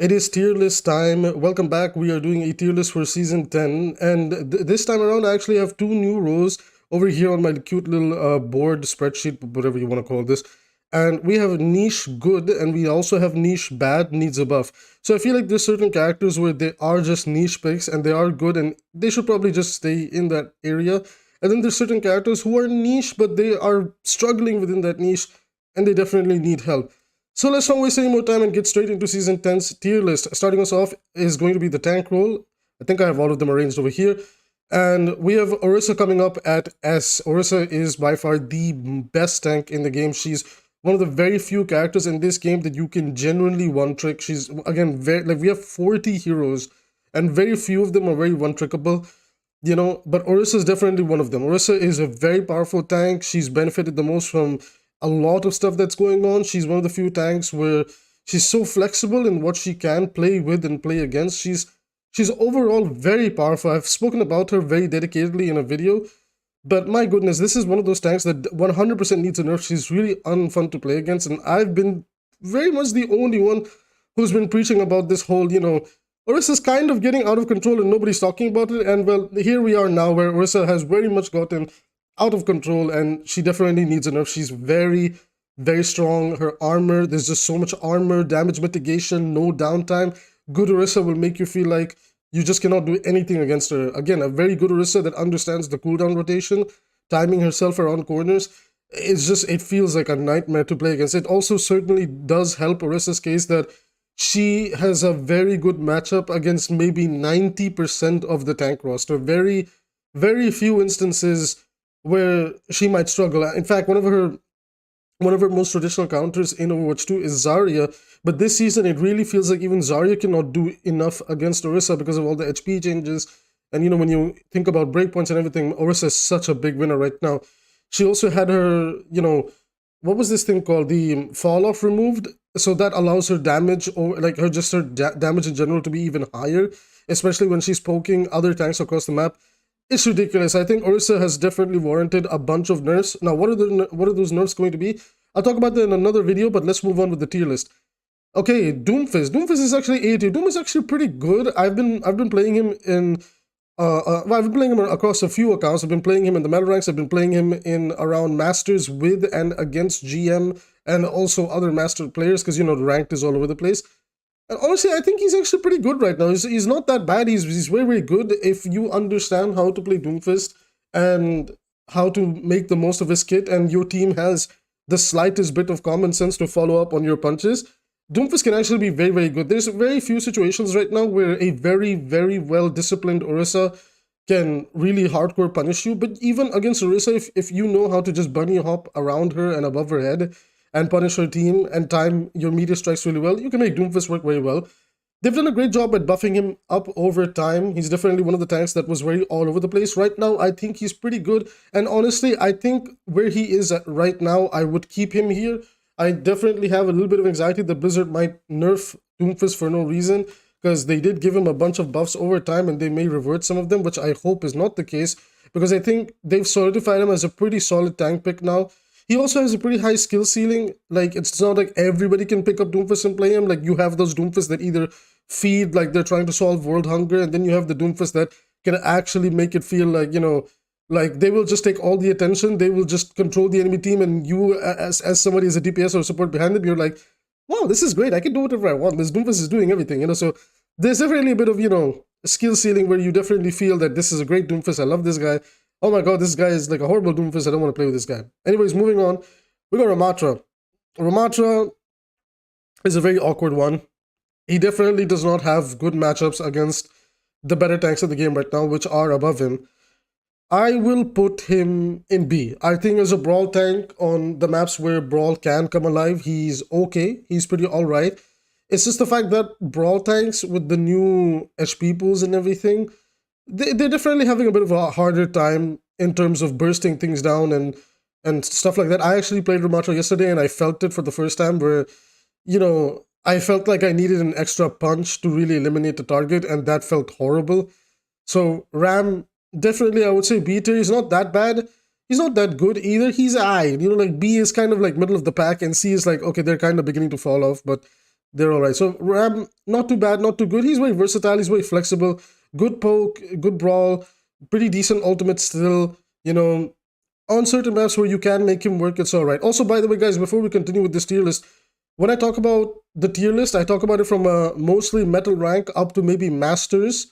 It is tier list time. Welcome back. We are doing a tier list for season 10, and this time around I actually have two new rows over here on my cute little board spreadsheet, whatever you want to call this. And we have niche good, and we also have niche bad needs a buff. So I feel like there's certain characters where they are just niche picks and they are good and they should probably just stay in that area. And then there's certain characters who are niche but they are struggling within that niche and they definitely need help. So let's not waste any more time and get straight into Season 10's tier list. Starting us off is going to be the tank role. I think I have all of them arranged over here. And we have Orissa coming up at S. Orissa is by far the best tank in the game. She's one of the very few characters in this game that you can genuinely one-trick. She's, again, very, like, we have 40 heroes, and very few of them are very one-trickable. You know, but Orissa is definitely one of them. Orissa is a very powerful tank. She's benefited the most from a lot of stuff that's going on. She's one of the few tanks where she's so flexible in what she can play with and play against. She's overall very powerful. I've spoken about her very dedicatedly in a video, but my goodness, this is one of those tanks that 100% needs a nerf. She's really unfun to play against, and I've been very much the only one who's been preaching about this whole, you know, Orissa's kind of getting out of control and nobody's talking about it. And well, here we are now where Orissa has very much gotten out of control and she definitely needs a nerf. She's very, very strong. Her armor, there's just so much armor, damage mitigation, no downtime. Good Orissa will make you feel like you just cannot do anything against her. Again, a very good Orissa that understands the cooldown rotation, timing herself around corners. It's just, it feels like a nightmare to play against. It also certainly does help Orissa's case that she has a very good matchup against maybe 90% of the tank roster. Very, very few instances where she might struggle. In fact, one of her most traditional counters in Overwatch 2 is Zarya, but this season it really feels like even Zarya cannot do enough against Orissa because of all the HP changes. And you know, when you think about breakpoints and everything, Orissa is such a big winner right now. She also had her, you know, what was this thing called? The fall off removed. So that allows her damage, or like her damage in general to be even higher, especially when she's poking other tanks across the map. It's ridiculous. I think Orissa has definitely warranted a bunch of nerfs. Now, what are those nerfs going to be? I'll talk about that in another video, but let's move on with the tier list. Okay, Doomfist. Doomfist is actually A tier. Doom is actually pretty good. I've been playing him in I've been playing him across a few accounts. I've been playing him in the medal ranks. I've been playing him in around Masters with and against GM and also other Master players because, you know, the ranked is all over the place. And honestly, I think he's actually pretty good right now. He's not that bad. He's very, very good if you understand how to play Doomfist and how to make the most of his kit and your team has the slightest bit of common sense to follow up on your punches. Doomfist can actually be very, very good. There's very few situations right now where a very, very well-disciplined Orissa can really hardcore punish you. But even against Orissa, if you know how to just bunny hop around her and above her head and punish her team and time your meteor strikes really well, you can make Doomfist work very well. They've done a great job at buffing him up over time. He's definitely one of the tanks that was very all over the place. Right now, I think he's pretty good. And honestly, I think where he is at right now, I would keep him here. I definitely have a little bit of anxiety that Blizzard might nerf Doomfist for no reason because they did give him a bunch of buffs over time and they may revert some of them, which I hope is not the case because I think they've solidified him as a pretty solid tank pick now. He also has a pretty high skill ceiling. Like, it's not like everybody can pick up Doomfist and play him. Like, you have those Doomfists that either feed like they're trying to solve world hunger, and then you have the Doomfist that can actually make it feel like, you know, like they will just take all the attention, they will just control the enemy team, and you as somebody as a DPS or support behind them, you're like, wow, this is great, I can do whatever I want. This Doomfist is doing everything, you know. So there's definitely a bit of, you know, skill ceiling where you definitely feel that this is a great Doomfist, I love this guy. Oh my god, this guy is like a horrible Doomfist, I don't want to play with this guy. Anyways, moving on, we got Ratra. Ratra is a very awkward one. He definitely does not have good matchups against the better tanks of the game right now, which are above him. I will put him in B. I think as a Brawl tank on the maps where Brawl can come alive, he's okay. He's pretty alright. It's just the fact that Brawl tanks with the new HP pools and everything, they're definitely having a bit of a harder time in terms of bursting things down and stuff like that. I actually played Ratra yesterday and I felt it for the first time where, you know, I felt like I needed an extra punch to really eliminate the target and that felt horrible. So Ram, definitely I would say B tier. He's not that bad. He's not that good either. He's I. You know, like B is kind of like middle of the pack and C is like, okay, they're kind of beginning to fall off, but they're all right. So Ram, not too bad, not too good. He's very versatile. He's very flexible. Good poke, good brawl, pretty decent ultimate still. You know, on certain maps where you can make him work, it's all right. Also, by the way, guys, before we continue with this tier list, when I talk about the tier list, I talk about it from a mostly metal rank up to maybe masters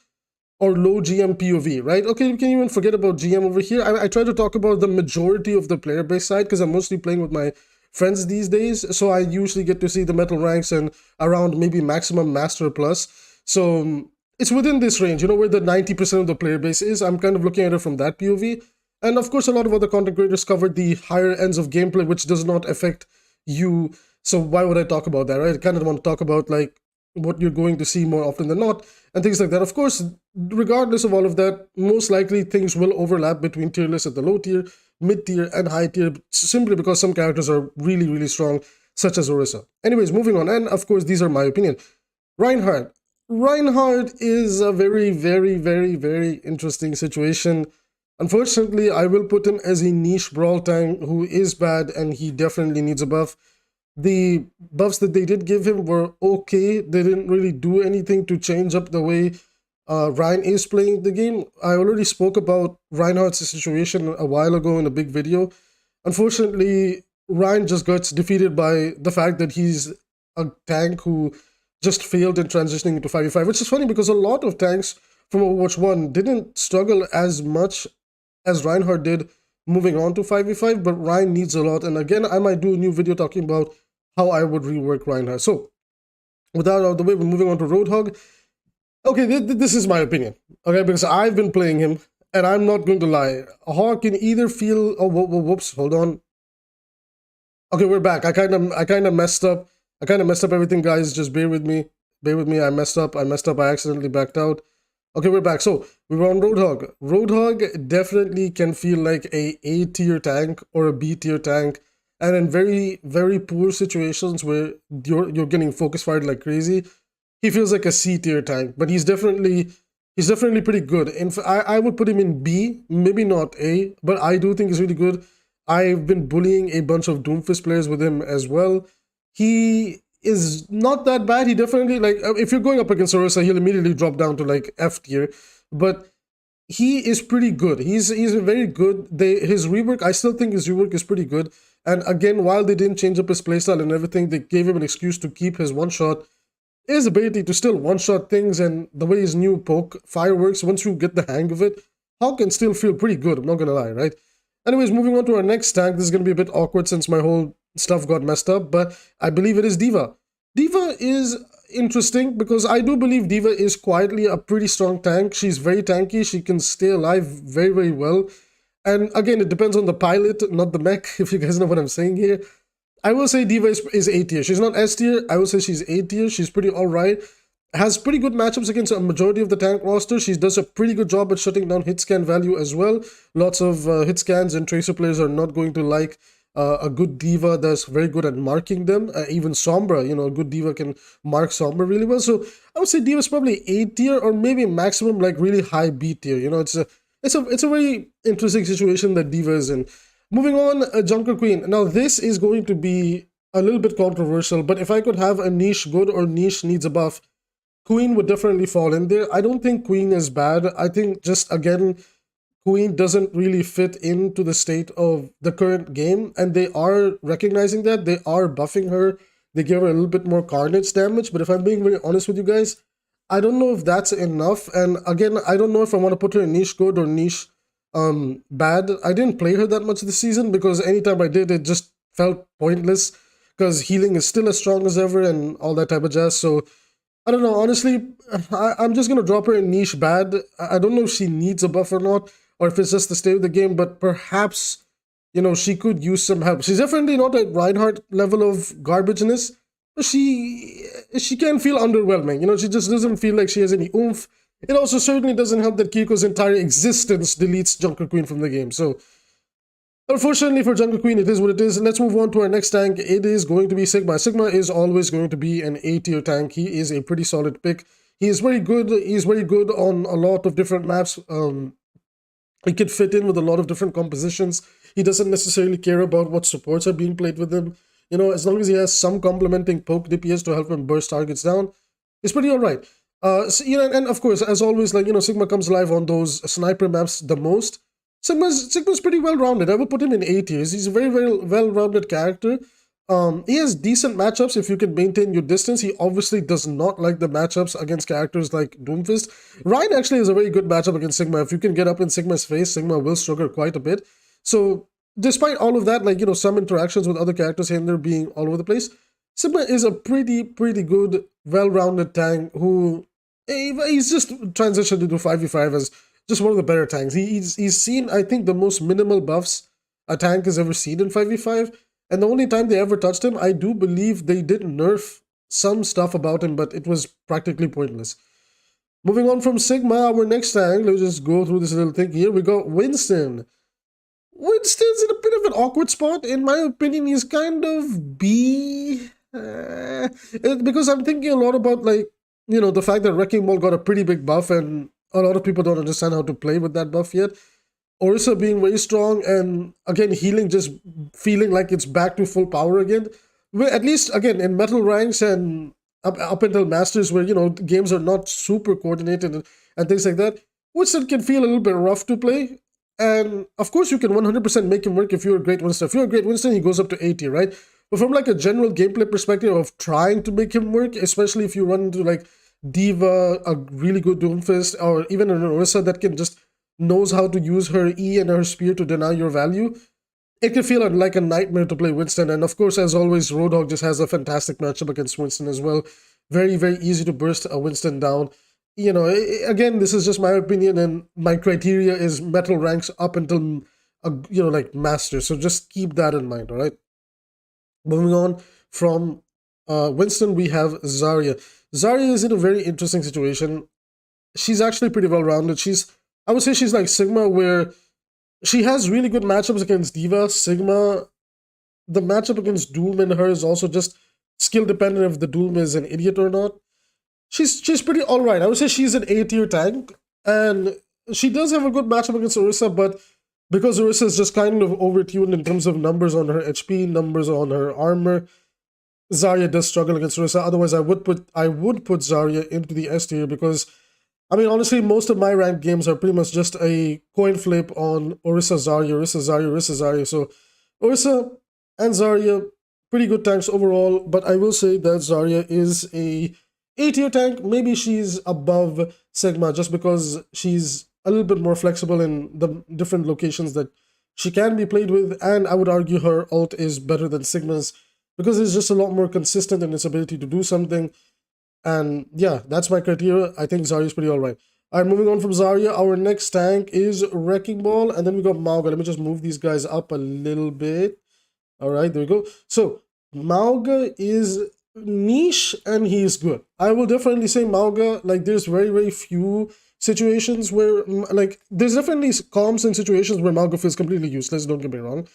or low GM POV, right? Okay, we can even forget about GM over here. I try to talk about the majority of the player base side because I'm mostly playing with my friends these days. So I usually get to see the metal ranks and around maybe maximum master plus. So it's within this range, you know, where the 90% of the player base is. I'm kind of looking at it from that POV. And of course, a lot of other content creators covered the higher ends of gameplay, which does not affect you. So why would I talk about that, right? I kind of want to talk about like what you're going to see more often than not and things like that. Of course, regardless of all of that, most likely things will overlap between tier lists at the low tier, mid tier, and high tier, simply because some characters are really, really strong, such as Orissa. Anyways, moving on, and of course, these are my opinion. Reinhardt. Reinhardt is a very, very, very, very interesting situation. Unfortunately, I will put him as a niche brawl tank who is bad, and he definitely needs a buff. The buffs that they did give him were okay. They didn't really do anything to change up the way Ryan is playing the game. I already spoke about Reinhardt's situation a while ago in a big video. Unfortunately, Ryan just got defeated by the fact that he's a tank who just failed in transitioning into 5v5, which is funny because a lot of tanks from Overwatch 1 didn't struggle as much as Reinhardt did moving on to 5v5, but Ryan needs a lot. And again, I might do a new video talking about how I would rework Reinhardt. So, with that out of the way, we're moving on to Roadhog. Okay, this is my opinion, okay, because I've been playing him, and I'm not going to lie. A Hawk can either feel... Oh, whoops, hold on. Okay, we're back. I kind of messed up. I kind of messed up everything, guys. Just bear with me. Bear with me. I messed up. I accidentally backed out. Okay, we're back. So, we were on Roadhog. Roadhog definitely can feel like a A-tier tank or a B-tier tank. And in very, very poor situations where you're getting focus fired like crazy, he feels like a C-tier tank. But he's definitely pretty good. I would put him in B, maybe not A, but I do think he's really good. I've been bullying a bunch of Doomfist players with him as well. He is not that bad. He definitely, like, if you're going up against Orissa, he'll immediately drop down to like F tier. But he is pretty good. He's very good. His rework, I still think his rework is pretty good. And again, while they didn't change up his playstyle and everything, they gave him an excuse to keep his one-shot. His ability to still one-shot things and the way his new poke fireworks, once you get the hang of it, Hawk can still feel pretty good, I'm not gonna lie, right? Anyways, moving on to our next tank. This is gonna be a bit awkward since my whole stuff got messed up, but I believe it is Diva. Diva is interesting because I do believe Diva is quietly a pretty strong tank. She's very tanky. She can stay alive very, very well. And again, it depends on the pilot, not the mech, if you guys know what I'm saying here. I will say Diva is A tier. She's not S tier. I will say she's A tier. She's pretty alright. Has pretty good matchups against a majority of the tank roster. She does a pretty good job at shutting down hit scan value as well. Lots of hit scans and tracer players are not going to like a good Diva that's very good at marking them. Even Sombra, you know, a good Diva can mark Sombra really well. So I would say Diva's probably A tier or maybe maximum like really high B tier. You know, it's a very interesting situation that Diva is in. Moving on, Junker Queen. Now this is going to be a little bit controversial, but if I could have a niche good or niche needs a buff, Queen would definitely fall in there. I don't think Queen is bad. I think just, again, Queen doesn't really fit into the state of the current game, and they are recognizing that. They are buffing her. They give her a little bit more carnage damage, but if I'm being very honest with you guys, I don't know if that's enough. And again, I don't know if I want to put her in niche good or niche bad. I didn't play her that much this season because anytime I did, it just felt pointless because healing is still as strong as ever and all that type of jazz. So I don't know, honestly, I'm just going to drop her in niche bad. I don't know if she needs a buff or not, or if it's just the state of the game, but perhaps, you know, she could use some help. She's definitely not at Reinhardt level of garbageness, but she can feel underwhelming. You know, she just doesn't feel like she has any oomph. It also certainly doesn't help that 𝐒𝐿𝐄's entire existence deletes Junker Queen from the game. So, unfortunately for Junker Queen, it is what it is. Let's move on to our next tank. It is going to be 𝐒𝐈𝐷. 𝐒𝐈𝐷 is always going to be an A-tier tank. He is a pretty solid pick. He is very good. He's very good on a lot of different maps. He could fit in with a lot of different compositions. He doesn't necessarily care about what supports are being played with him. You know, as long as he has some complementing poke DPS to help him burst targets down, it's pretty alright. So, you know, and of course, as always, like, you know, Sigma comes alive on those sniper maps the most. Sigma's pretty well-rounded. I would put him in A tiers. He's a very, very well-rounded character. He has decent matchups if you can maintain your distance. He obviously does not like the matchups against characters like Doomfist. Ryan actually is a very good matchup against Sigma. If you can get up in Sigma's face, Sigma will struggle quite a bit. So, despite all of that, like, you know, some interactions with other characters here and there being all over the place, Sigma is a pretty good, well-rounded tank who he's just transitioned into 5v5 as just one of the better tanks. He's seen, I think, the most minimal buffs a tank has ever seen in 5v5, and the only time they ever touched him, I do believe they did nerf some stuff about him, but it was practically pointless. Moving on from Sigma, our next tank, let's just go through this little thing here. We got Winston. Winston's in a bit of an awkward spot. In my opinion, he's kind of B. Because I'm thinking a lot about, like, you know, the fact that Wrecking Ball got a pretty big buff and a lot of people don't understand how to play with that buff yet. Orissa being very strong and, again, healing just feeling like it's back to full power again. At least, again, in metal ranks and up until Masters where, you know, games are not super coordinated and things like that, Winston can feel a little bit rough to play. And, of course, you can 100% make him work if you're a great Winston. If you're a great Winston, he goes up to 80, right? But from, like, a general gameplay perspective of trying to make him work, especially if you run into, like, Diva, a really good Doomfist, or even an Orissa that can just knows how to use her E and her spear to deny your value, it can feel like a nightmare to play Winston. And of course, as always, Roadhog just has a fantastic matchup against Winston as well. Very, very easy to burst a Winston down. You know, again, this is just my opinion, and my criteria is metal ranks up until, you know, like Master. So just keep that in mind, all right? Moving on from Winston, we have Zarya. Zarya is in a very interesting situation. She's actually pretty well-rounded. I would say she's like Sigma, where she has really good matchups against Diva. Sigma, the matchup against Doom and her is also just skill dependent if the Doom is an idiot or not. She's pretty alright. I would say she's an A tier tank, and she does have a good matchup against Orissa, but because Orissa is just kind of overtuned in terms of numbers on her HP, numbers on her armor, Zarya does struggle against Orissa. Otherwise, I would put Zarya into the S tier because, I mean, honestly, most of my ranked games are pretty much just a coin flip on Orissa, Zarya, Orissa, Zarya, Orissa, Zarya. So Orissa and Zarya, pretty good tanks overall, but I will say that Zarya is a A-tier tank. Maybe she's above Sigma just because she's a little bit more flexible in the different locations that she can be played with, and I would argue her ult is better than Sigma's because it's just a lot more consistent in its ability to do something. And yeah, that's my criteria. I think Zarya is pretty alright. Alright, moving on from Zarya, our next tank is Wrecking Ball, and then we got Mauga. Let me just move these guys up a little bit. Alright, there we go. So, Mauga is niche and he is good. I will definitely say Mauga, like, there's very, very few situations where, like, there's definitely comps and situations where Mauga feels completely useless, don't get me wrong.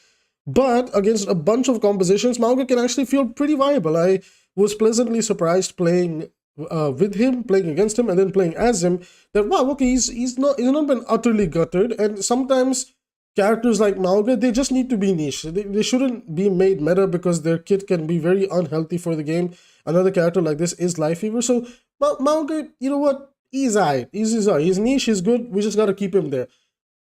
But against a bunch of compositions, Mauga can actually feel pretty viable. I was pleasantly surprised playing with him, playing against him, and then playing as him, that wow, okay, he's not been utterly guttered. And sometimes characters like Mauga, they just need to be niche. They shouldn't be made meta because their kit can be very unhealthy for the game. Another character like this is Life Fever. So Mauga, you know what? He's alright. He's niche, he's good. We just gotta keep him there.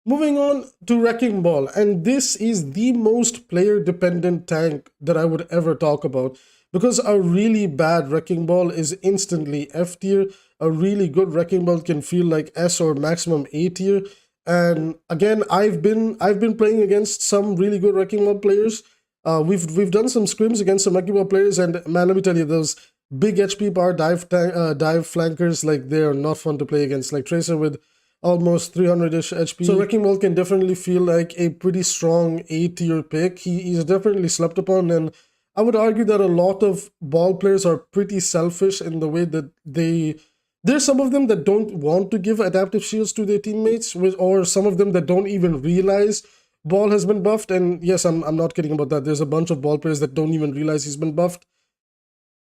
Moving on to Wrecking Ball, and this is the most player-dependent tank that I would ever talk about, because a really bad Wrecking Ball is instantly F tier. A really good Wrecking Ball can feel like S or maximum A tier. And again, I've been playing against some really good Wrecking Ball players. We've done some scrims against some Wrecking Ball players, and man, let me tell you, those big HP bar dive flankers, like, they're not fun to play against. Like Tracer with almost 300-ish HP. So Wrecking Ball can definitely feel like a pretty strong A-tier pick. He's definitely slept upon, and I would argue that a lot of ball players are pretty selfish in the way that there's some of them that don't want to give adaptive shields to their teammates, or some of them that don't even realize ball has been buffed. And yes, I'm not kidding about that. There's a bunch of ball players that don't even realize he's been buffed.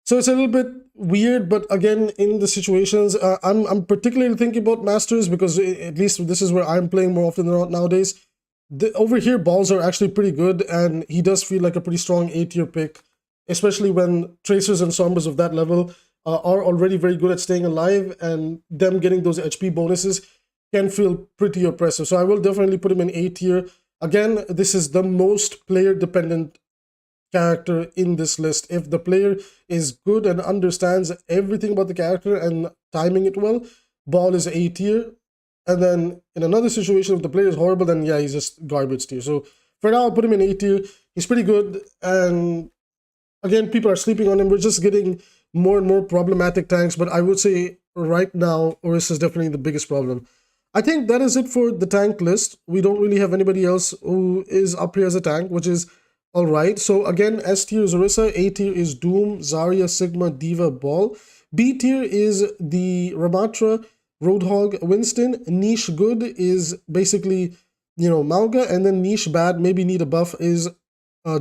So it's a little bit weird, but again, in the situations, I'm particularly thinking about Masters because at least this is where I'm playing more often than not nowadays. Over here, balls are actually pretty good, and he does feel like a pretty strong A-tier pick especially when Tracers and Sombras of that level are already very good at staying alive, and them getting those HP bonuses can feel pretty oppressive. So I will definitely put him in A tier. Again, this is the most player-dependent character in this list. If the player is good and understands everything about the character and timing it well, Ball is A tier. And then in another situation, if the player is horrible, then yeah, he's just garbage tier. So for now, I'll put him in A tier. He's pretty good. And again, people are sleeping on him. We're just getting more and more problematic tanks. But I would say right now, Orissa is definitely the biggest problem. I think that is it for the tank list. We don't really have anybody else who is up here as a tank, which is all right. So again, S tier is Orissa, A tier is Doom, Zarya, Sigma, Diva, Ball. B tier is the Ratra, Roadhog, Winston. Niche good is basically, Mauga, and then niche bad, maybe need a buff, is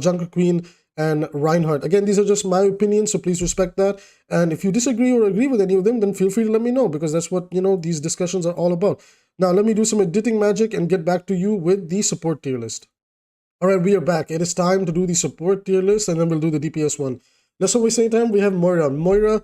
Junker Queen and Reinhardt. Again, these are just my opinions, so please respect that. And if you disagree or agree with any of them, then feel free to let me know, because that's what, these discussions are all about. Now, let me do some editing magic and get back to you with the support tier list. All right, we are back. It is time to do the support tier list, and then we'll do the DPS one. Let's not waste any time. We have Moira. Moira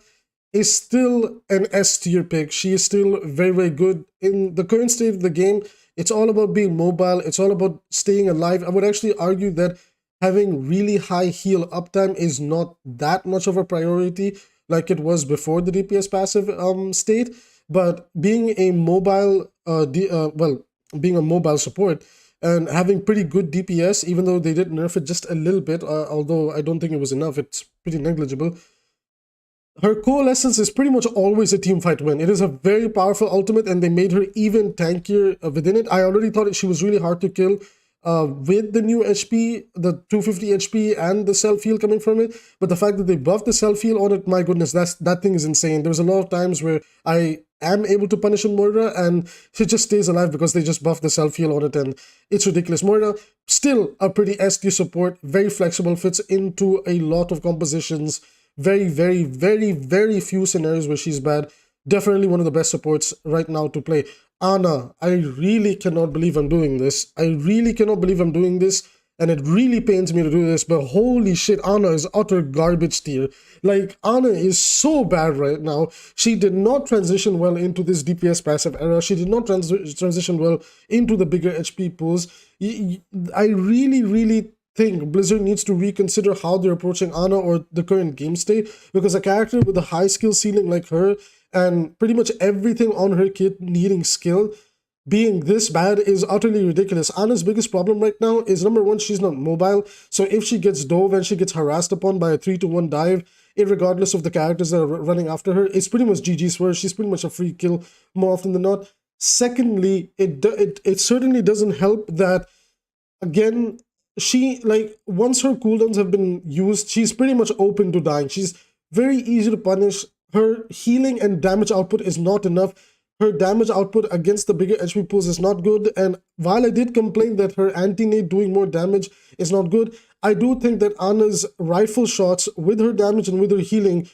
is still an S tier pick. She is still very, very good. In the current state of the game, it's all about being mobile. It's all about staying alive. I would actually argue that having really high heal uptime is not that much of a priority like it was before the DPS passive state. But being a mobile, being a mobile support and having pretty good DPS, even though they did nerf it just a little bit, although I don't think it was enough, it's pretty negligible. Her coalescence is pretty much always a teamfight win. It is a very powerful ultimate, and they made her even tankier within it. I already thought she was really hard to kill with the new HP, the 250 HP and the self-heal coming from it. But the fact that they buffed the self-heal on it, my goodness, that thing is insane. There's a lot of times where I am able to punish Moira and she just stays alive because they just buff the self-heal on it, and it's ridiculous. Moira, still a pretty S-tier support, very flexible, fits into a lot of compositions. Very, very, very, very few scenarios where she's bad. Definitely one of the best supports right now to play. Ana, I really cannot believe I'm doing this. I really cannot believe I'm doing this. And it really pains me to do this, but holy shit, Ana is utter garbage tier. Like, Ana is so bad right now. She did not transition well into this DPS passive era. She did not transition well into the bigger HP pools. I really, really think Blizzard needs to reconsider how they're approaching Ana or the current game state, because a character with a high skill ceiling like her and pretty much everything on her kit needing skill being this bad is utterly ridiculous. Ana's biggest problem right now is, number one, she's not mobile. So if she gets dove and she gets harassed upon by a 3-to-1 dive, irregardless of the characters that are running after her, it's pretty much GG's for her. She's pretty much a free kill more often than not. Secondly, it certainly doesn't help that, again, she, like, once her cooldowns have been used, she's pretty much open to dying. She's very easy to punish. Her healing and damage output is not enough. Her damage output against the bigger HP pools is not good. And while I did complain that her anti-nade doing more damage is not good, I do think that Ana's rifle shots with her damage and with her healing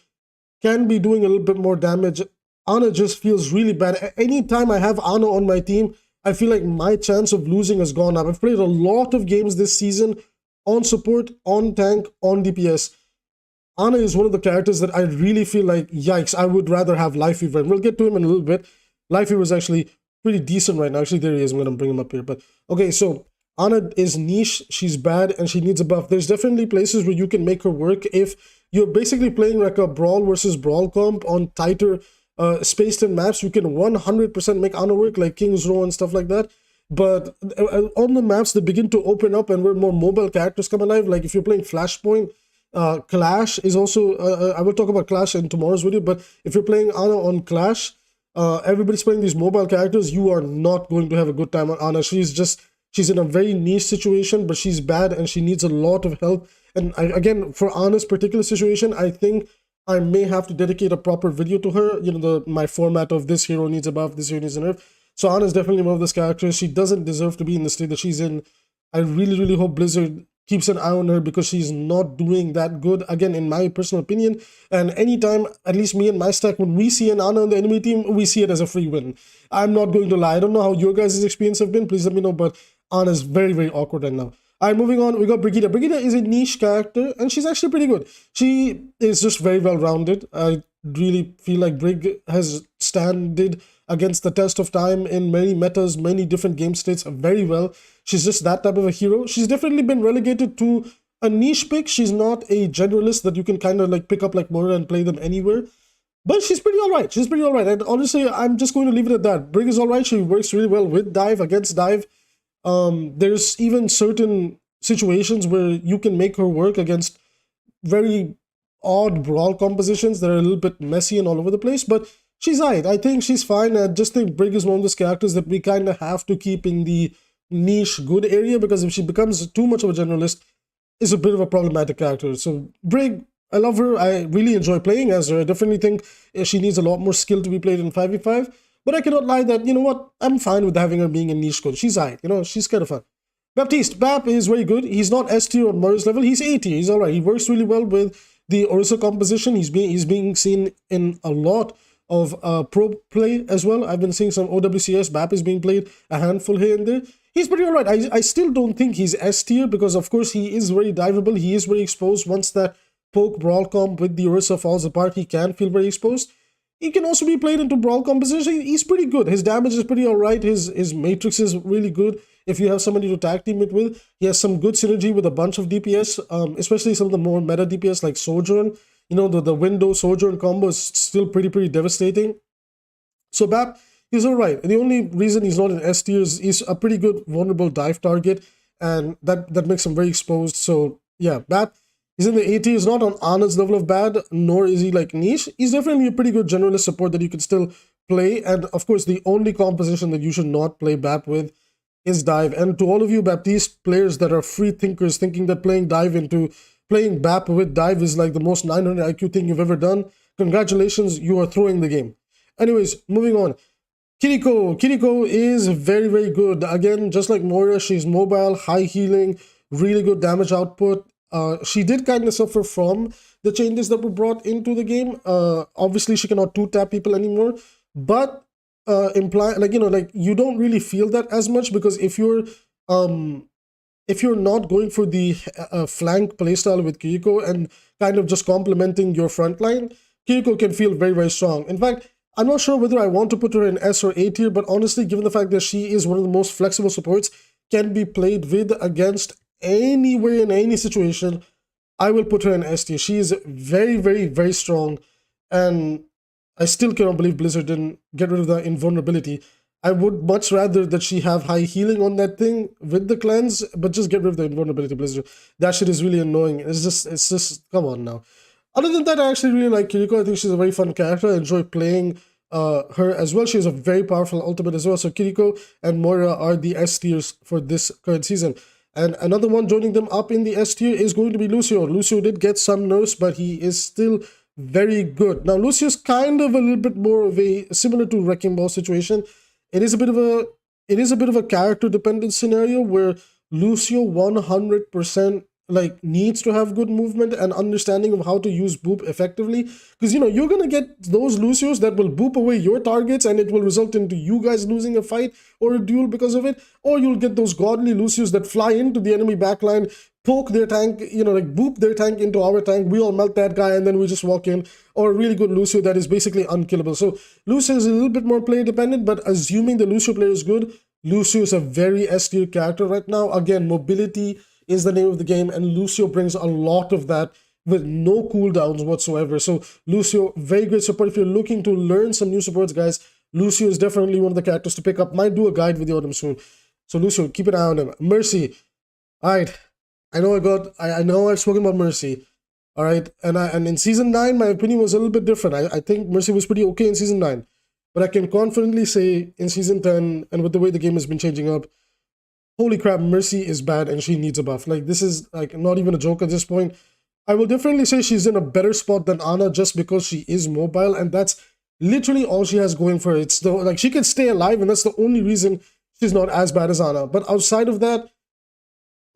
can be doing a little bit more damage. Ana just feels really bad. Anytime I have Ana on my team, I feel like my chance of losing has gone up. I've played a lot of games this season on support, on tank, on DPS. Ana is one of the characters that I really feel like, yikes, I would rather have Life Fever. And we'll get to him in a little bit. Life Fever is actually pretty decent right now. Actually, there he is. I'm going to bring him up here. But okay, so Ana is niche. She's bad and she needs a buff. There's definitely places where you can make her work if you're basically playing like a brawl versus brawl comp on tighter spaced in maps. You can 100% make Ana work, like King's Row and stuff like that. But on the maps that begin to open up and where more mobile characters come alive, like if you're playing Flashpoint, Clash is also, I will talk about Clash in tomorrow's video, but if you're playing Ana on Clash, everybody's playing these mobile characters, you are not going to have a good time on Ana. She's in a very niche situation, but she's bad and she needs a lot of help. And again, for Ana's particular situation, I think I may have to dedicate a proper video to her, you know, my format of this hero needs a buff, this hero needs a nerf. So Ana is definitely one of those characters. She doesn't deserve to be in the state that she's in. I really, really hope Blizzard keeps an eye on her because she's not doing that good, again, in my personal opinion. And anytime, at least me and my stack, when we see an Ana on the enemy team, we see it as a free win. I'm not going to lie. I don't know how your guys' experience have been. Please let me know, but Ana is very, very awkward right now. Alright, moving on, we got Brigitte. Brigitte is a niche character, and she's actually pretty good. She is just very well-rounded. I really feel like Brig has standed against the test of time in many metas, many different game states very well. She's just that type of a hero. She's definitely been relegated to a niche pick. She's not a generalist that you can kind of like pick up like Moira and play them anywhere. But she's pretty alright. She's pretty alright. And honestly, I'm just going to leave it at that. Brig is alright. She works really well with dive, against dive. There's even certain situations where you can make her work against very odd brawl compositions that are a little bit messy and all over the place, but she's alright. I think she's fine. I just think Brig is one of those characters that we kind of have to keep in the niche good area, because if she becomes too much of a generalist, it's a bit of a problematic character. So Brig, I love her. I really enjoy playing as her. I definitely think she needs a lot more skill to be played in 5v5. But I cannot lie that, you know what, I'm fine with having her being a niche code. She's alright, you know, she's kind of fun. Baptiste, Bap is very good. He's not S tier on Moira's level. He's A tier. He's alright. He works really well with the Orissa composition. He's being seen in a lot of pro play as well. I've been seeing some OWCS. Bap is being played a handful here and there. He's pretty alright. I still don't think he's S tier because, of course, he is very diveable. He is very exposed. Once that poke brawl comp with the Orissa falls apart, he can feel very exposed. He can also be played into brawl composition. He's pretty good. His damage is pretty alright. His matrix is really good. If you have somebody to tag team it with, he has some good synergy with a bunch of DPS, especially some of the more meta DPS like Sojourn. You know, the window Sojourn combo is still pretty devastating. So Bap, he's alright. The only reason he's not in S tier is he's a pretty good vulnerable dive target, and that makes him very exposed. So yeah, Bap, he's in the A tier. He's not on Ana's level of bad, nor is he like niche. He's definitely a pretty good generalist support that you can still play. And of course, the only composition that you should not play Bap with is dive. And to all of you Baptiste players that are free thinkers thinking that playing Bap with dive is like the most 900 IQ thing you've ever done, congratulations, you are throwing the game. Anyways, moving on. 𝐒𝐿𝐄. 𝐒𝐿𝐄 is very good. Again, just like Moira, she's mobile, high healing, really good damage output. She did kind of suffer from the changes that were brought into the game. Obviously, she cannot two-tap people anymore, but imply, like, you know, like you don't really feel that as much, because if you're not going for the flank playstyle with 𝐒𝐿𝐄 and kind of just complementing your front line, 𝐒𝐿𝐄 can feel very strong. In fact, I'm not sure whether I want to put her in S or A tier, but honestly, given the fact that she is one of the most flexible supports, can be played with against anywhere in any situation, I will put her in S tier. She is very strong, and I still cannot believe Blizzard didn't get rid of the invulnerability. I would much rather that she have high healing on that thing with the cleanse, but just get rid of the invulnerability, Blizzard. That shit is really annoying. It's just, come on now. Other than that, I actually really like 𝐒𝐿𝐄. I think she's a very fun character. I enjoy playing her as well. She has a very powerful ultimate as well. So 𝐒𝐿𝐄 and Moira are the S tiers for this current season. And another one joining them up in the S tier is going to be Lucio. Lucio did get some nerfs, but he is still very good. Now, Lucio's kind of a little bit more of a similar to Wrecking Ball situation. It is a bit of a character dependent scenario where Lucio 100% like needs to have good movement and understanding of how to use boop effectively, because, you know, you're gonna get those Lucios that will boop away your targets and it will result into you guys losing a fight or a duel because of it, or you'll get those godly Lucios that fly into the enemy backline, poke their tank, you know, like boop their tank into our tank, we all melt that guy and then we just walk in, or a really good Lucio that is basically unkillable. So Lucio is a little bit more player dependent, but assuming the Lucio player is good, Lucio is a very S tier character right now. Again, mobility is the name of the game, and Lucio brings a lot of that with no cooldowns whatsoever. So Lucio, very great support. If you're looking to learn some new supports, guys, Lucio is definitely one of the characters to pick up. Might do a guide video on him soon. So Lucio, keep an eye on him. Mercy. Alright. I know I've spoken about Mercy. Alright. And in season 9, my opinion was a little bit different. I think Mercy was pretty okay in season 9. But I can confidently say in season 10, and with the way the game has been changing up, holy crap, Mercy is bad and she needs a buff. Like, this is like not even a joke at this point. I will definitely say she's in a better spot than Ana just because she is mobile, and that's literally all she has going for her. It's the, like, she can stay alive, and that's the only reason she's not as bad as Ana. But outside of that,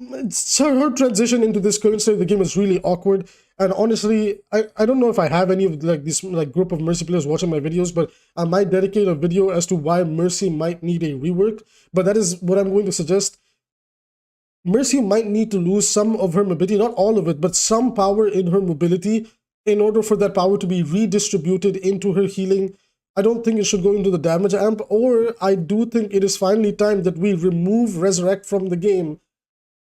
her transition into this current state of the game is really awkward. And honestly, I don't know if I have any of like this like group of Mercy players watching my videos, but I might dedicate a video as to why Mercy might need a rework. But that is what I'm going to suggest. Mercy might need to lose some of her mobility, not all of it, but some power in her mobility in order for that power to be redistributed into her healing. I don't think it should go into the damage amp, or I do think it is finally time that we remove Resurrect from the game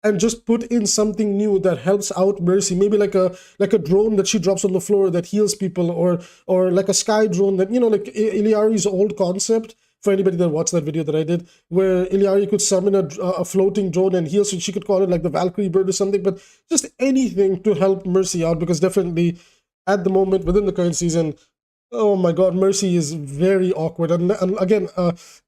and just put in something new that helps out Mercy. Maybe like a drone that she drops on the floor that heals people, or like a sky drone that, you know, like 𝐒𝐈𝐈𝐓𝐄𝐇's old concept. For anybody that watched that video that I did, where 𝐒𝐈𝐈𝐓𝐄𝐇 could summon a floating drone and heal, so she could call it like the Valkyrie bird or something, but just anything to help Mercy out, because definitely at the moment within the current season, oh my god, Mercy is very awkward. And again,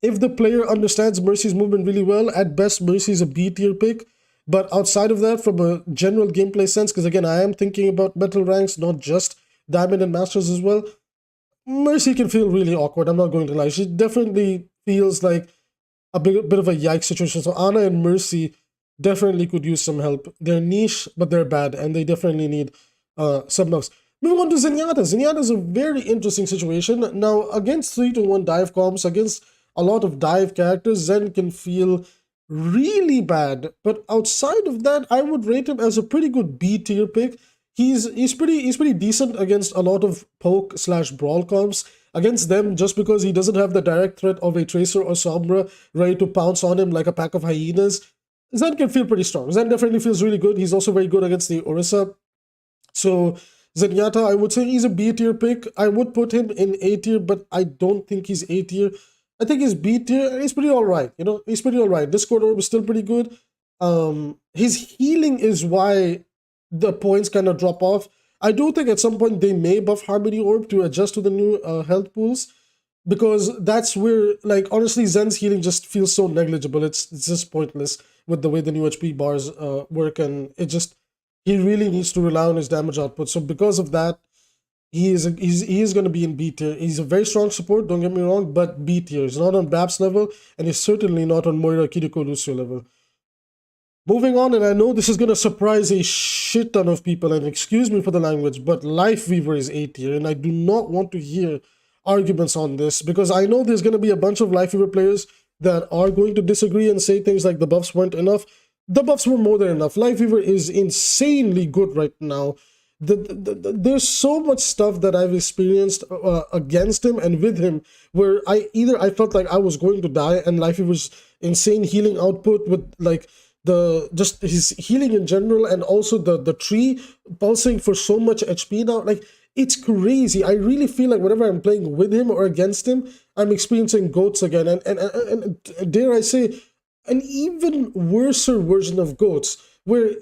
if the player understands Mercy's movement really well, at best Mercy is a B tier pick. But outside of that, from a general gameplay sense, because again, I am thinking about metal ranks, not just Diamond and Masters as well, Mercy can feel really awkward, I'm not going to lie. She definitely feels like a bit of a yikes situation. So Ana and Mercy definitely could use some help. They're niche, but they're bad, and they definitely need some buffs. Moving on to Zenyatta. Zenyatta is a very interesting situation. Now, against 3-1 dive comps, against a lot of dive characters, Zen can feel really bad. But outside of that, I would rate him as a pretty good B tier pick. He's pretty decent against a lot of poke/brawl comps. Against them, just because he doesn't have the direct threat of a Tracer or Sombra ready to pounce on him like a pack of hyenas, Zen can feel pretty strong. Zen definitely feels really good. He's also very good against the Orissa. So Zenyatta, I would say he's a B tier pick. I would put him in A tier, but I don't think he's A tier. I think he's B tier, and he's pretty alright. You know, he's pretty alright. Discord Orb is still pretty good. His healing is why the points kind of drop off. I do think at some point they may buff Harmony Orb to adjust to the new health pools, because that's where, like, honestly, Zen's healing just feels so negligible. It's just pointless with the way the new HP bars work, and he really needs to rely on his damage output. So because of that, he is going to be in B tier. He's a very strong support, don't get me wrong, but B tier. He's not on Babs level, and he's certainly not on Moira, Kiriko, Lucio level. Moving on, and I know this is going to surprise a shit ton of people, and excuse me for the language, but Life Weaver is A tier, and I do not want to hear arguments on this, because I know there's going to be a bunch of Life Weaver players that are going to disagree and say things like the buffs weren't enough. The buffs were more than enough. Life Weaver is insanely good right now. There's so much stuff that I've experienced against him and with him, where I felt like I was going to die, and Life Weaver's insane healing output with like just his healing in general, and also the tree pulsing for so much HP now, like it's crazy. I really feel like whenever I'm playing with him or against him, I'm experiencing goats again, and dare I say, an even worse version of goats, where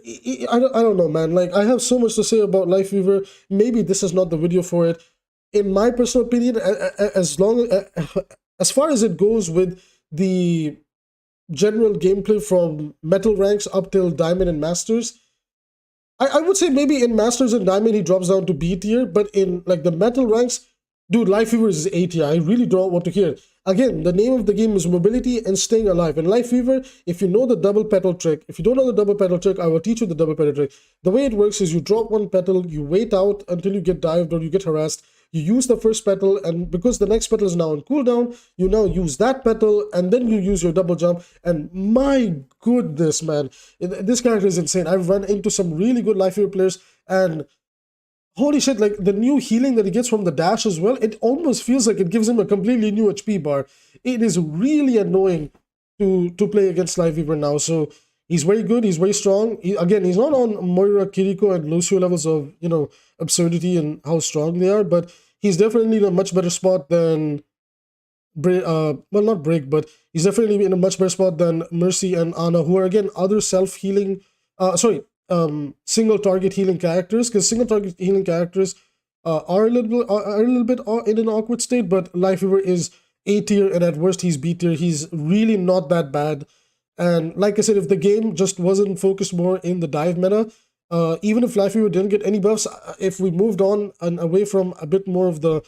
I don't know, man. Like, I have so much to say about Life Weaver. Maybe this is not the video for it. In my personal opinion, as far as it goes with the general gameplay from metal ranks up till Diamond and Masters, I would say maybe in Masters and Diamond he drops down to B tier, but in like the metal ranks, dude, Life Weaver is A tier. I really don't want to hear it. Again, the name of the game is mobility and staying alive. And Life Weaver, if you know the double petal trick, if you don't know the double petal trick, I will teach you the double petal trick. The way it works is you drop one petal, you wait out until you get dived or you get harassed. You use the first petal, and because the next petal is now on cooldown, you now use that petal, and then you use your double jump. And my goodness, man, this character is insane. I've run into some really good Life Weaver players, and holy shit, like the new healing that he gets from the dash as well, it almost feels like it gives him a completely new HP bar. It is really annoying to play against Life Weaver now. So he's very good, he's very strong. Again, he's not on Moira, Kiriko, and Lucio levels of, you know, absurdity and how strong they are, but he's definitely in a much better spot than well, not Break, but he's definitely in a much better spot than Mercy and Ana, who are again other self-healing, single target healing characters, because single target healing characters are a little bit in an awkward state, but Life Weaver is A tier, and at worst he's B tier. He's really not that bad. And like I said, if the game just wasn't focused more in the dive meta, even if Life Weaver didn't get any buffs, if we moved on and away from a bit more of the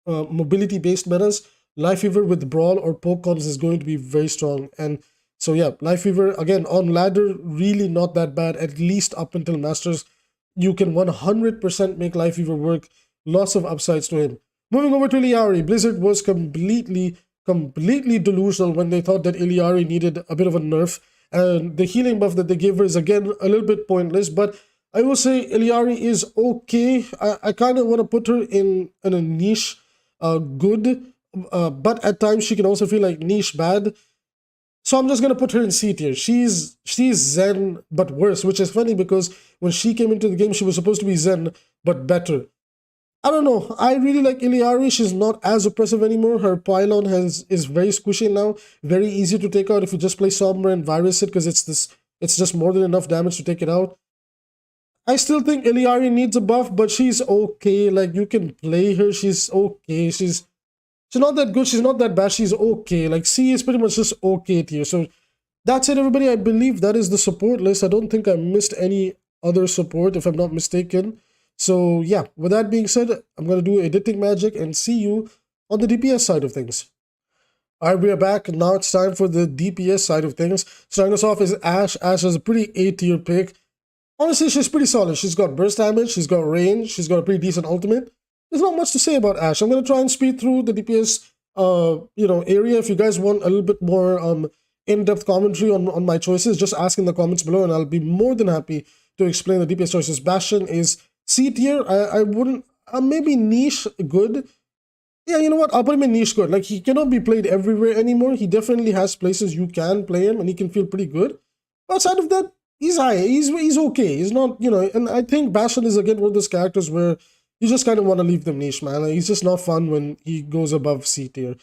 mobility based metas, Life Weaver with brawl or poke comps is going to be very strong. And so yeah, Life Weaver again on ladder, really not that bad, at least up until Masters. You can 100% make Life Weaver work. Lots of upsides to him. Moving over to 𝐒𝐈𝐈, Blizzard was completely delusional when they thought that 𝐒𝐈𝐈 needed a bit of a nerf And the healing buff that they gave her is again a little bit pointless, but I will say 𝐒𝐈𝐈 is okay. I kind of want to put her in a niche good, but at times she can also feel like niche bad. So I'm just gonna put her in C tier. She's Zen but worse, which is funny because when she came into the game, she was supposed to be Zen but better. I don't know. I really like 𝐒𝐈𝐈. She's not as oppressive anymore. Her pylon is very squishy now. Very easy to take out if you just play Sombra and virus it, because it's just more than enough damage to take it out. I still think 𝐒𝐈𝐈 needs a buff, but she's okay. Like, you can play her. She's okay. She's not that good. She's not that bad. She's okay. Like, C is pretty much just okay tier. So that's it, everybody. I believe that is the support list. I don't think I missed any other support, if I'm not mistaken. So yeah, with that being said, I'm going to do editing magic and see you on the DPS side of things. Alright, we are back. Now it's time for the DPS side of things. Starting us off is Ashe. Ashe is a pretty A tier pick. Honestly, she's pretty solid. She's got burst damage, she's got range, she's got a pretty decent ultimate. There's not much to say about Ashe. I'm going to try and speed through the DPS area. If you guys want a little bit more in-depth commentary on my choices, just ask in the comments below and I'll be more than happy to explain the DPS choices. Bastion is C tier. I wouldn't, maybe niche good. Yeah, you know what? I'll put him in niche good. Like, he cannot be played everywhere anymore. He definitely has places you can play him and he can feel pretty good. Outside of that, he's high. He's okay. He's not, and I think Bastion is again one of those characters where you just kind of want to leave them niche, man. Like, he's just not fun when he goes above C tier.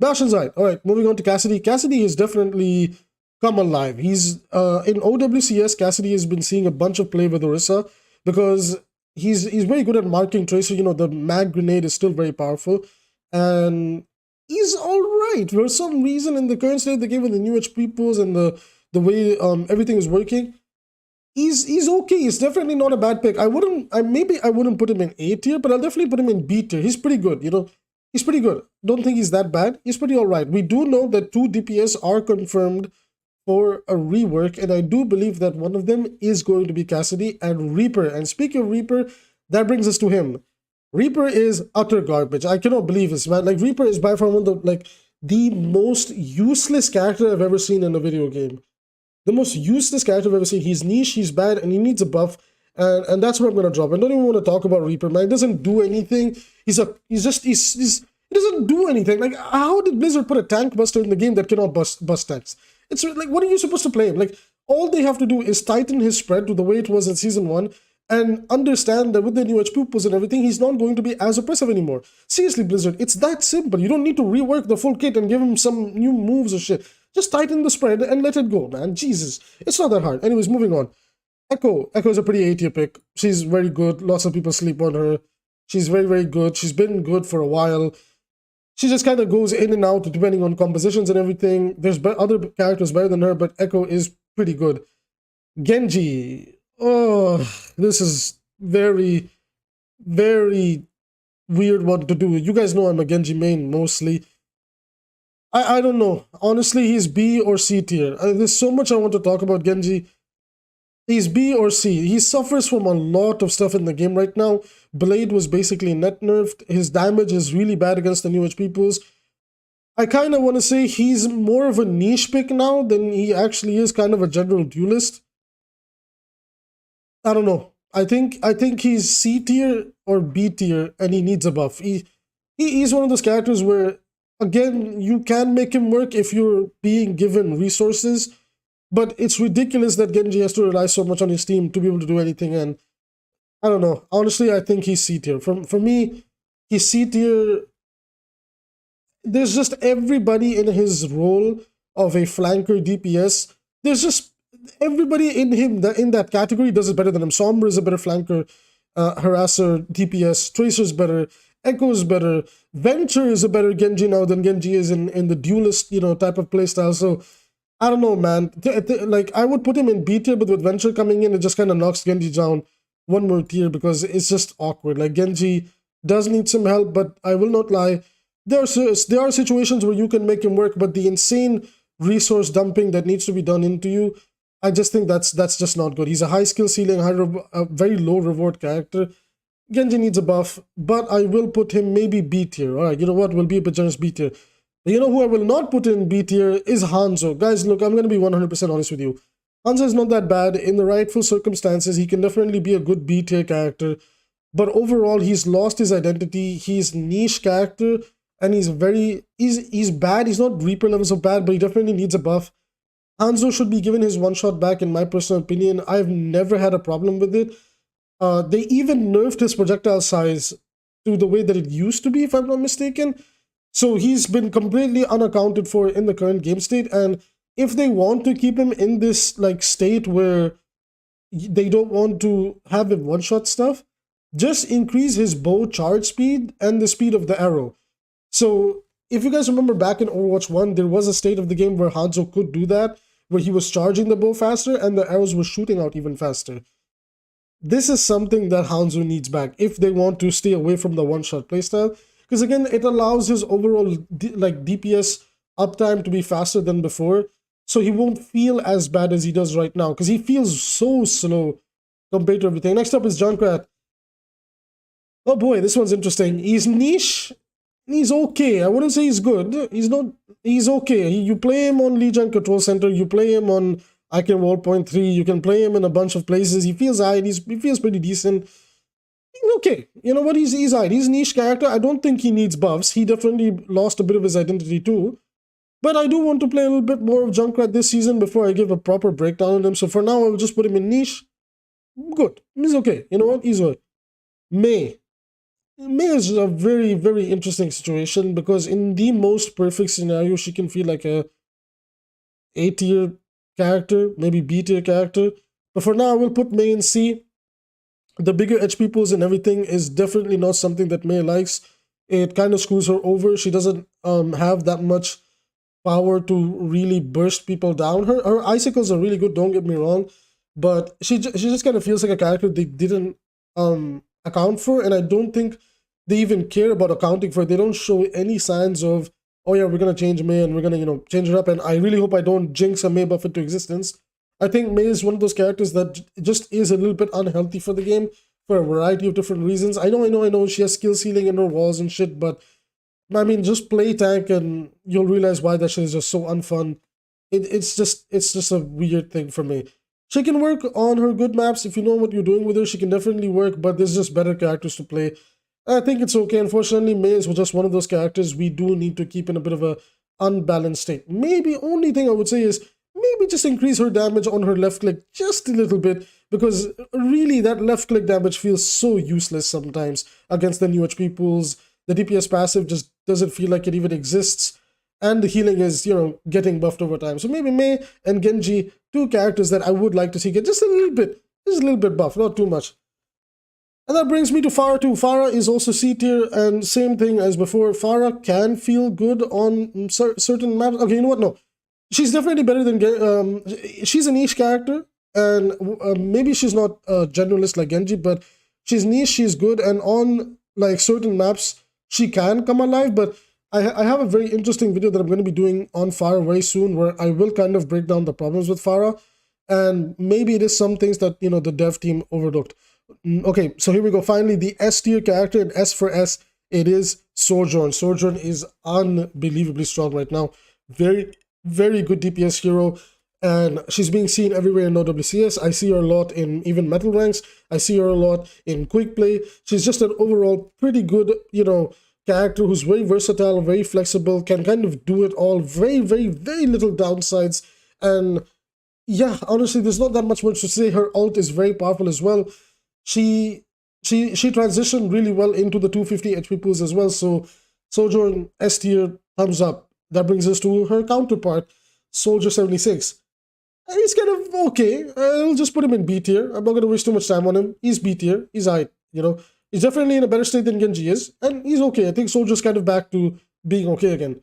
Bastion's right. Alright, moving on to Cassidy. Cassidy has definitely come alive. He's in OWCS, Cassidy has been seeing a bunch of play with Orissa because he's very good at marking Tracer. The mag grenade is still very powerful. And he's alright. For some reason, in the current state of the game with the new HP pools and the way everything is working, he's okay. He's definitely not a bad pick. Maybe I wouldn't put him in A tier, but I'll definitely put him in B tier. He's pretty good, He's pretty good. Don't think he's that bad. He's pretty alright. We do know that 2 DPS are confirmed for a rework, and I do believe that one of them is going to be Cassidy and Reaper. And speaking of Reaper, that brings us to him. Reaper is utter garbage. I cannot believe this, man. Like, Reaper is by far one of the most useless character I've ever seen in a video game. The most useless character I've ever seen. He's niche, he's bad, and he needs a buff. And that's what I'm gonna drop. I don't even want to talk about Reaper, man. He doesn't do anything. He doesn't do anything. Like, how did Blizzard put a tank buster in the game that cannot bust tanks? It's like, what are you supposed to play him? Like, all they have to do is tighten his spread to the way it was in Season 1 and understand that with the new HP pools and everything, he's not going to be as oppressive anymore. Seriously, Blizzard, it's that simple. You don't need to rework the full kit and give him some new moves or shit. Just tighten the spread and let it go, man. Jesus. It's not that hard. Anyways, moving on. Echo is a pretty A tier pick. She's very good. Lots of people sleep on her. She's very, very good. She's been good for a while. She just kind of goes in and out depending on compositions and everything. There's other characters better than her, but Echo is pretty good. Genji. Oh, this is very, very weird one to do. You guys know I'm a Genji main mostly. I don't know. Honestly, he's B or C tier. There's so much I want to talk about Genji. He's B or C. He suffers from a lot of stuff in the game right now. Blade was basically net nerfed. His damage is really bad against the new HP pools. I kind of want to say he's more of a niche pick now than he actually is kind of a general duelist. I don't know. I think he's C tier or B tier and he needs a buff. He's one of those characters where, again, you can make him work if you're being given resources. But it's ridiculous that Genji has to rely so much on his team to be able to do anything, and I don't know. Honestly, I think he's C tier. For me, he's C tier. There's just everybody in his role of a flanker DPS. There's just everybody in him in that category does it better than him. Sombra is a better flanker, harasser, DPS. Tracer's better. Echo's better. Venture is a better Genji now than Genji is in the duelist, type of playstyle. So I don't know, man. Like, I would put him in B tier, but with Venture coming in, it just kind of knocks Genji down one more tier because it's just awkward. Like, Genji does need some help, but I will not lie. There are situations where you can make him work, but the insane resource dumping that needs to be done into you, I just think that's just not good. He's a high skill ceiling, a very low reward character. Genji needs a buff, but I will put him maybe B tier. All right, you know what? We'll be a bit generous, B tier. But you know who I will not put in B tier is Hanzo. Guys, look, I'm going to be 100% honest with you. Hanzo is not that bad. In the rightful circumstances, he can definitely be a good B tier character. But overall, he's lost his identity. He's niche character, and he's bad. He's not Reaper levels of bad, but he definitely needs a buff. Hanzo should be given his one shot back, in my personal opinion. I've never had a problem with it. They even nerfed his projectile size to the way that it used to be, if I'm not mistaken. So he's been completely unaccounted for in the current game state. And if they want to keep him in this like state where they don't want to have him one-shot stuff, just increase his bow charge speed and the speed of the arrow. So if you guys remember back in Overwatch 1, there was a state of the game where Hanzo could do that, where he was charging the bow faster and the arrows were shooting out even faster. This is something that Hanzo needs back if they want to stay away from the one-shot playstyle. Because again, it allows his overall DPS uptime to be faster than before. So he won't feel as bad as he does right now. Because he feels so slow compared to everything. Next up is Junkrat. Oh boy, this one's interesting. He's niche. He's okay. I wouldn't say he's good. He's okay. You play him on Legion Control Center. You play him on Icon Wall Point 3. You can play him in a bunch of places. He feels alright. He feels pretty decent. He's okay. You know what? He's alright. He's a niche character. I don't think he needs buffs. He definitely lost a bit of his identity too. But I do want to play a little bit more of Junkrat this season before I give a proper breakdown on him. So for now, I will just put him in niche. Good. He's okay. You know what? He's good. Mei is a very, very interesting situation because in the most perfect scenario, she can feel like a A tier character, maybe B tier character. But for now, I will put Mei in C. The bigger HP pools and everything is definitely not something that Mei likes. It kind of screws her over. She doesn't have that much power to really burst people down. Her icicles are really good, don't get me wrong. But she just kind of feels like a character they didn't account for. And I don't think they even care about accounting for it. They don't show any signs of, oh yeah, we're going to change Mei and we're going to, change her up. And I really hope I don't jinx a Mei buff into existence. I think Mei is one of those characters that just is a little bit unhealthy for the game for a variety of different reasons. I know she has skill ceiling in her walls and shit, but I mean, just play tank and you'll realize why that shit is just so unfun. It's just a weird thing for me. She can work on her good maps. If you know what you're doing with her, she can definitely work, but there's just better characters to play. I think it's okay. Unfortunately, Mei is just one of those characters we do need to keep in a bit of a unbalanced state. Maybe only thing I would say is maybe just increase her damage on her left click just a little bit, because really that left click damage feels so useless sometimes against the new HP pools. The DPS passive just doesn't feel like it even exists, and the healing is, getting buffed over time. So maybe Mei and Genji, two characters that I would like to see get just a little bit buff, not too much. And that brings me to Fara too. Fara is also C tier, and same thing as before. Fara can feel good on certain maps. Okay, you know what? No. She's definitely better than she's a niche character, and maybe she's not a generalist like Genji, but she's niche, she's good, and on like certain maps, she can come alive. But I have a very interesting video that I'm going to be doing on Fara very soon, where I will kind of break down the problems with Fara, and maybe it is some things that, the dev team overlooked. Okay, so here we go. Finally, the S tier character, and S for S, it is Sojourn. Sojourn is unbelievably strong right now. Very, very good DPS hero, and she's being seen everywhere in OWCS. I see her a lot in even metal ranks. I see her a lot in quick play. She's just an overall pretty good, character who's very versatile, very flexible, can kind of do it all. Very, very, very little downsides. And yeah, honestly, there's not that much to say. Her ult is very powerful as well. She transitioned really well into the 250 HP pools as well. So Sojourn S tier, thumbs up. That brings us to her counterpart, Soldier 76. He's kind of okay. I'll just put him in B tier. I'm not going to waste too much time on him. He's B tier. He's alright, He's definitely in a better state than Genji is, and he's okay. I think Soldier's kind of back to being okay again.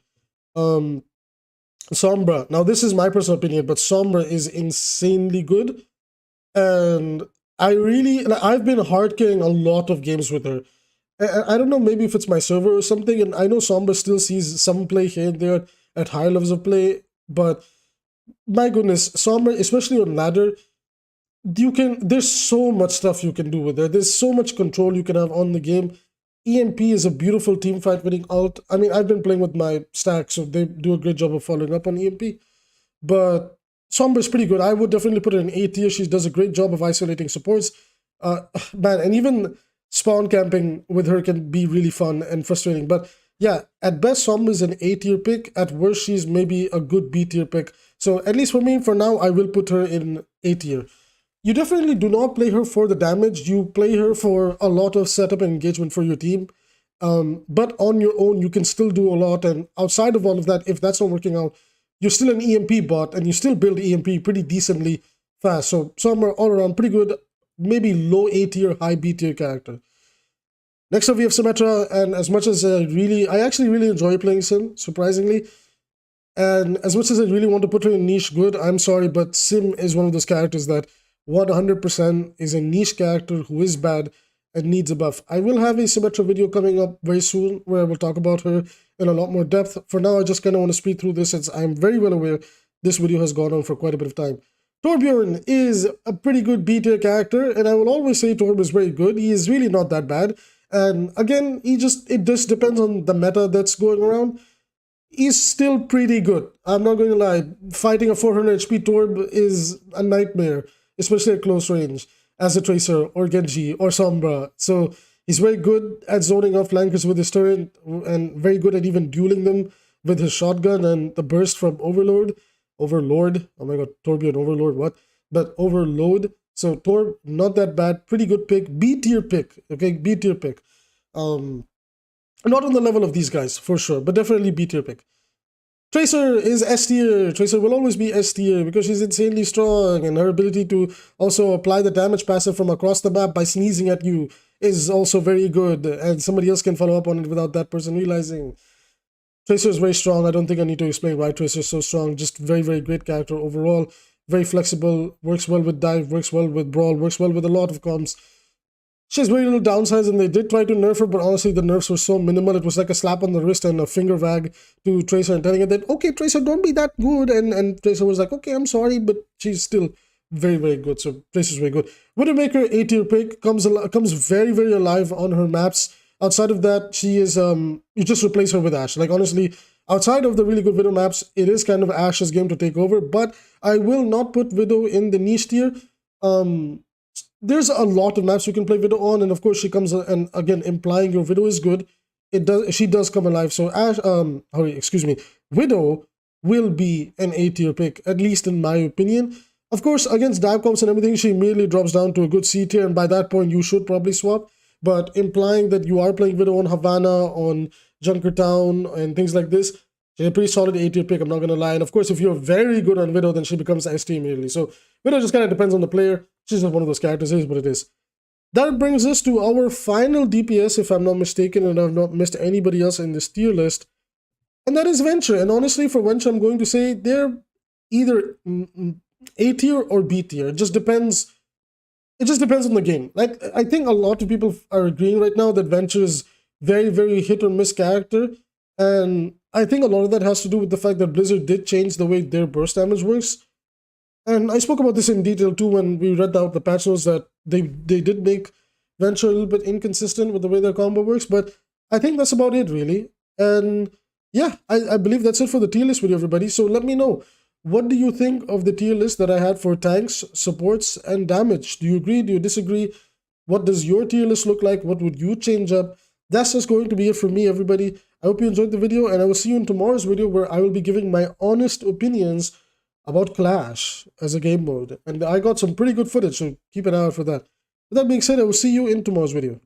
Sombra. Now, this is my personal opinion, but Sombra is insanely good, and I've been hard carrying a lot of games with her. I don't know, maybe if it's my server or something, and I know Sombra still sees some play here and there at higher levels of play, but my goodness, Sombra, especially on ladder, there's so much stuff you can do with her. There's so much control you can have on the game. EMP is a beautiful team fight winning ult. I mean, I've been playing with my stack, so they do a great job of following up on EMP. But Sombra is pretty good. I would definitely put her in A tier. She does a great job of isolating supports. Man, and even spawn camping with her can be really fun and frustrating. But yeah, at best, Sombra is an A tier pick. At worst, she's maybe a good B tier pick. So at least for me, for now, I will put her in A tier. You definitely do not play her for the damage. You play her for a lot of setup and engagement for your team. But on your own, you can still do a lot. And outside of all of that, if that's not working out, you're still an EMP bot and you still build EMP pretty decently fast. So Sombra all around pretty good, maybe low A tier, high B tier character. Next up, we have Symmetra, and as much as I actually really enjoy playing Sim, surprisingly. And as much as I really want to put her in niche good, I'm sorry, but Sim is one of those characters that 100% is a niche character who is bad and needs a buff. I will have a Symmetra video coming up very soon where I will talk about her in a lot more depth. For now, I just kind of want to speed through this since I'm very well aware this video has gone on for quite a bit of time. Torbjorn is a pretty good B tier character, and I will always say Torb is very good. He is really not that bad. And again, it just depends on the meta that's going around. He's still pretty good. I'm not going to lie. Fighting a 400 HP Torb is a nightmare, especially at close range, as a Tracer or Genji or Sombra. So he's very good at zoning off flankers with his turret and very good at even dueling them with his shotgun and the burst from Overlord. Oh my god, Torbjorn Overlord, what? But Overload. So Torb, not that bad, pretty good pick, B tier pick, okay, B tier pick. Not on the level of these guys, for sure, but definitely B tier pick. Tracer is S tier. Tracer will always be S tier because she's insanely strong, and her ability to also apply the damage passive from across the map by sneezing at you is also very good, and somebody else can follow up on it without that person realizing. Tracer is very strong. I don't think I need to explain why Tracer is so strong. Just very, very great character overall. Very flexible, works well with dive, works well with brawl, works well with a lot of comps. She has very little downsides, and they did try to nerf her, but honestly, the nerfs were so minimal. It was like a slap on the wrist and a finger wag to Tracer and telling her that, okay, Tracer, don't be that good. And Tracer was like, okay, I'm sorry, but she's still very, very good. So Tracer's very good. Widowmaker, A tier pick, comes very, very alive on her maps. Outside of that, she is, you just replace her with Ashe. Like, honestly, outside of the really good Widow maps, it is kind of Ashe's game to take over, but I will not put Widow in the niche tier. There's a lot of maps you can play Widow on, and of course she comes, and again, implying your Widow is good, she does come alive. So Widow will be an A tier pick, at least in my opinion. Of course, against dive comps and everything, she immediately drops down to a good C tier, and by that point, you should probably swap. But implying that you are playing Widow on Havana, on Junkertown, and things like this, she's a pretty solid A tier pick, I'm not going to lie. And of course, if you're very good on Widow, then she becomes S tier immediately. So Widow just kind of depends on the player. She's just one of those characters, it is what it is. That brings us to our final DPS, if I'm not mistaken, and I've not missed anybody else in this tier list. And that is Venture. And honestly, for Venture, I'm going to say they're either A tier or B tier. It just depends. It just depends on the game. Like, I think a lot of people are agreeing right now that Venture is very, very hit or miss character. And I think a lot of that has to do with the fact that Blizzard did change the way their burst damage works. And I spoke about this in detail too when we read out the patch notes that they did make Venture a little bit inconsistent with the way their combo works. But I think that's about it, really. And yeah, I believe that's it for the tier list video, everybody. So let me know. What do you think of the tier list that I had for tanks, supports, and damage? Do you agree? Do you disagree? What does your tier list look like? What would you change up? That's just going to be it for me, everybody. I hope you enjoyed the video, and I will see you in tomorrow's video where I will be giving my honest opinions about Clash as a game mode. And I got some pretty good footage, so keep an eye out for that. With that being said, I will see you in tomorrow's video.